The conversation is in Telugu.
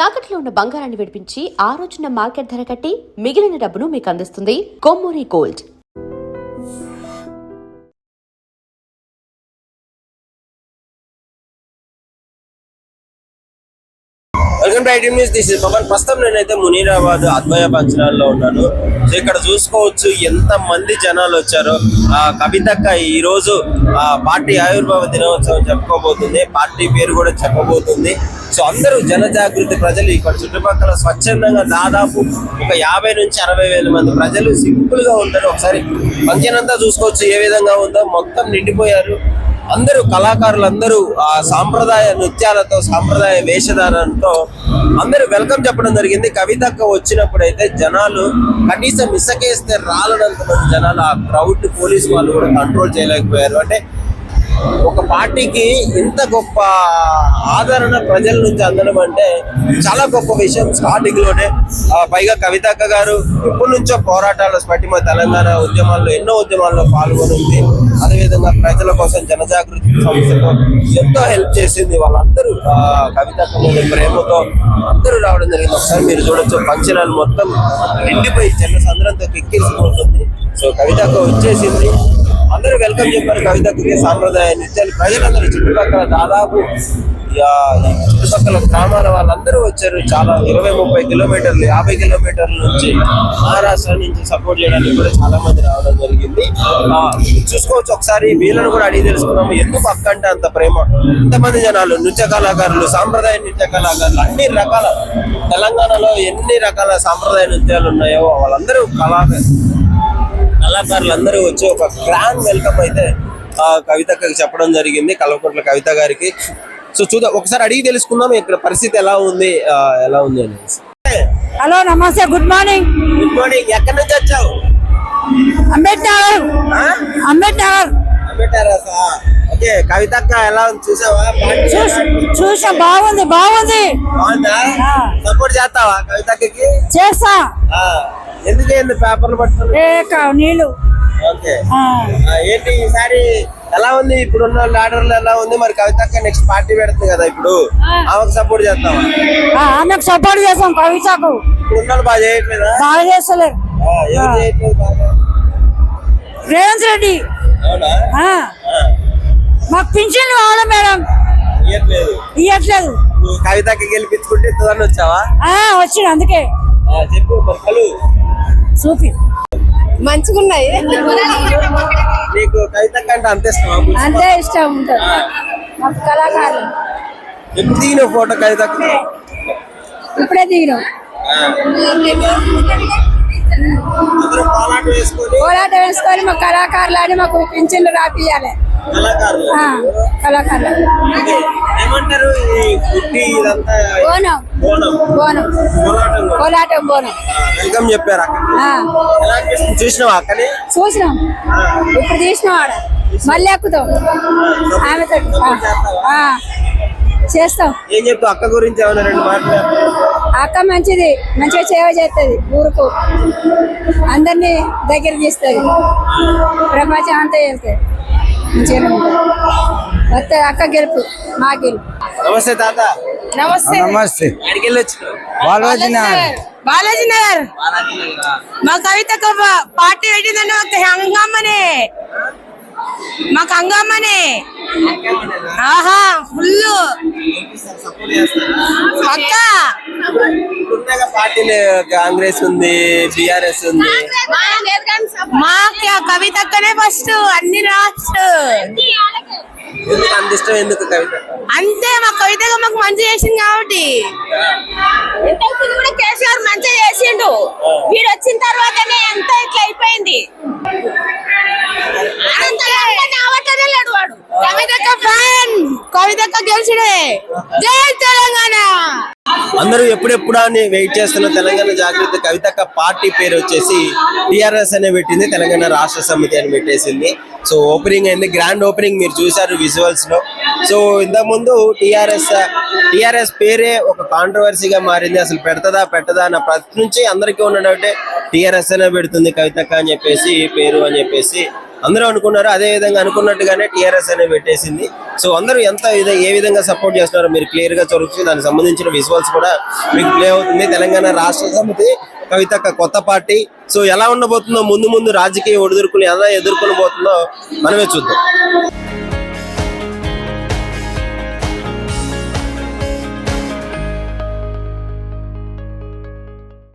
తాకట్లో ఉన్న బంగారాన్ని విడిపించి ఆ రోజున మార్కెట్ ధర కట్టి మిగిలిన డబ్బును మీకు అందిస్తుంది Kommuri gold. Welcome to ITM news. This is Pavan. ప్రస్తుతం నేనైతే మునీరాబాద్ అద్వయ ఫంక్షనాల్లో ఉన్నాను. సో ఇక్కడ చూసుకోవచ్చు ఎంత మంది జనాలు వచ్చారో. కవితక్క ఈ రోజు పార్టీ ఆవిర్భావ దినోత్సవం చెప్పుకోబోతుంది, పార్టీ పేరు కూడా చెప్పబోతుంది. సో అందరూ జనజాగృతి ప్రజలు ఇక్కడ చుట్టుపక్కల స్వచ్ఛందంగా దాదాపు ఒక 50 నుంచి 60,000 మంది ప్రజలు సింపుల్ గా ఉంటారు. ఒకసారి ఫంక్షన్ అంతా చూసుకోవచ్చు ఏ విధంగా ఉందో, మొత్తం నిండిపోయారు. అందరూ కళాకారులు అందరూ ఆ సాంప్రదాయ నృత్యాలతో, సాంప్రదాయ వేషధారణతో అందరూ వెల్కమ్ చెప్పడం జరిగింది. కవితక్క వచ్చినప్పుడు అయితే జనాలు కనీసం ఇసుకేస్తే రాలనంత మంది జనాలు, ఆ క్రౌడ్ పోలీసు వాళ్ళు కూడా కంట్రోల్ చేయలేకపోయారు. అంటే ఒక పార్టీకి ఇంత గొప్ప ఆదరణ ప్రజల నుంచి అందడం అంటే చాలా గొప్ప విషయం. స్టార్టింగ్ లోనే పైగా కవితక్క గారు ఎప్పటి నుంచో పోరాటాలు పట్టిమ తెలంగాణ ఉద్యమాల్లో ఎన్నో ఉద్యమాల్లో పాల్గొనింది. అదేవిధంగా ప్రజల కోసం జనజాగృతి సంస్థతో ఎంతో హెల్ప్ చేసింది. వాళ్ళందరూ కవితక్క మీద ప్రేమతో అందరూ రావడం జరిగింది. ఒకసారి మీరు చూడొచ్చు, ఫంక్షన్ హాల్ మొత్తం నిండిపోయి జన సంద్రంతో కిక్కిరిసిపోతుంది. సో కవితక్క వచ్చేసింది, అందరూ వెల్కమ్ చెప్పారు. కవితక్కకి సాంప్రదాయ నృత్యాలు ప్రజలందరూ చుట్టుపక్కల దాదాపు చుట్టుపక్కల గ్రామాల వాళ్ళందరూ వచ్చారు. చాలా 20-30 కిలోమీటర్లు, 50 కిలోమీటర్ల నుంచి మహారాష్ట్ర నుంచి సపోర్ట్ చేయడానికి కూడా చాలా మంది రావడం జరిగింది. చూసుకోవచ్చు, ఒకసారి వీళ్ళను కూడా అడిగి తెలుసుకున్నాము ఎందుకు అక్క అంటే అంత ప్రేమ. ఎంతమంది జనాలు, నృత్య కళాకారులు, సాంప్రదాయ నృత్య కళాకారులు, అన్ని రకాల తెలంగాణలో ఎన్ని రకాల సాంప్రదాయ నృత్యాలు ఉన్నాయో వాళ్ళందరూ కళాకారులు అందరూ వచ్చి ఒక గ్రాండ్ వెల్కమ్ అయితే కవితక్కకి చెప్పడం జరిగింది, కల్వకుంట్ల కవిత గారికి. సో చూద్దాం, ఒకసారి అడిగి తెలుసుకుందాం ఇక్కడ పరిస్థితి ఎలా ఉంది అని. హలో, నమస్తే, గుడ్ మార్నింగ్. Good morning. ఎక్కడి నుంచి వచ్చావు? అంబేద్కర్. ఓకే, కవితక్క ఎలా ఉంది చూసావా? చూసా, బాగుంది. బాగుందా? సపోర్ట్ చేస్తావా కవితక్కకి? చేస్తా. ఎందుకేంది పేపర్లు పట్టుకున్నా? నీళ్ళు. ఓకే, ఏంటి ఈసారి ఎలా ఉంది? ఇప్పుడున్న లీడర్లు ఎలా ఉంది? మరి కవితక్క నెక్స్ట్ పార్టీ పెడుతుంది కదా, ఇప్పుడు ఆమెకు సపోర్ట్ చేస్తావా? ఆమెకు సపోర్ట్ చేస్తాం. కవితకు ఇప్పుడున్న బాగా చేయట్లేదా? బాగా చేస్తలేరు. ఎవరు చేయట్లేదు బాగా? రేవంత్ రెడ్డి. అవునా? మాకు పింఛన్లు కావాలి మేడం, ఇయ్యట్లేదు. కవితకి గెలిపించుకుంటే ఇస్తుందని వచ్చావా? వచ్చిండు, అందుకే చెప్పు. మక్కలు చూపి మంచిగున్నాయి. నీకు కవితక్క అంటే అంతే ఇష్టం? అంతే ఇష్టం ఉంటుంది మాకు. కళాకారులు ఎప్పుడు దిగిన ఫోటో కవితక్క? ఇప్పుడే దిగినాం. పోరాటం వేసుకొని మా కళాకారులు అని మాకు పింఛన్లు రాపియాలి. కళాకారులు ఏమంటారు? కోలాటం బోనం వెల్కమ్ చెప్పారు. చూసినావా అక్కడే? చూసినాం, ఇప్పుడు తీసినాం. ఆడ మళ్ళీ ఎక్కుతాం ఆమెతో. చేస్తాం. ఏం చెప్తావు అక్క గురించి? ఏమన్నా 2 మాటలు? అక్క మంచిగా సేవ చేస్తుంది, ఊరుకు అందరినీ దగ్గర తీస్తుంది, ప్రపంచం అంతా వెళ్తుంది, మంచిగా వస్తే అక్క గెలుపు, మా గెలుపు. నమస్తే తాత. నమస్తే. బాలాజీ నగర్. మా కవితకు పార్టీ పెట్టిందంటే మాకు హంగామనే. ఆహా, ఫుల్ పక్క. పార్టీలు కాంగ్రెస్ ఉంది, బిఆర్ఎస్ ఉంది. మా కవితక్కనే ఫస్ట్ అన్ని రాష్ట్ర. అంత ఇష్టం ఎందుకు కవిత? అంతే, మా కవితగా మాకు మంచి చేసింది కాబట్టి. కూడా కేసీఆర్ మంచిగా చేసిండు, వీడు వచ్చిన తర్వాతనే ఎంత ఇట్లా అయిపోయింది. కవితక్క గెలిచిడే. జై తెలంగాణ. అందరూ ఎప్పుడెప్పుడు అని వెయిట్ చేస్తున్న తెలంగాణ జాగృతి కవితక్క పార్టీ పేరు వచ్చేసి టిఆర్ఎస్ అనే పెట్టింది, తెలంగాణ రాష్ట్ర సమితి అని పెట్టేసింది. సో ఓపెనింగ్ అయింది, గ్రాండ్ ఓపెనింగ్ మీరు చూసారు విజువల్స్ లో. సో ఇంతకు ముందు టిఆర్ఎస్ పేరే ఒక కాంట్రవర్సీగా మారింది. అసలు పెడతదా పెట్టదా అన్న ప్రతి నుంచి అందరికీ ఉన్నట్టే టిఆర్ఎస్ అనే పెడుతుంది కవితక్క అని చెప్పేసి పేరు అని చెప్పేసి అందరూ అనుకున్నారు. అదే విధంగా అనుకున్నట్టుగానే టీఆర్ఎస్ అనేది పెట్టేసింది. సో అందరూ ఏ విధంగా సపోర్ట్ చేస్తున్నారో మీరు క్లియర్ గా చూడొచ్చు. దానికి సంబంధించిన విజువల్స్ కూడా మీకు ప్లే అవుతుంది. తెలంగాణ రాష్ట్ర సమితి కవితక్క కొత్త పార్టీ. సో ఎలా ఉండబోతుందో, ముందు రాజకీయ ఒడిదుడుకులు ఎలా ఎదుర్కొని పోతుందో మనమే చూద్దాం.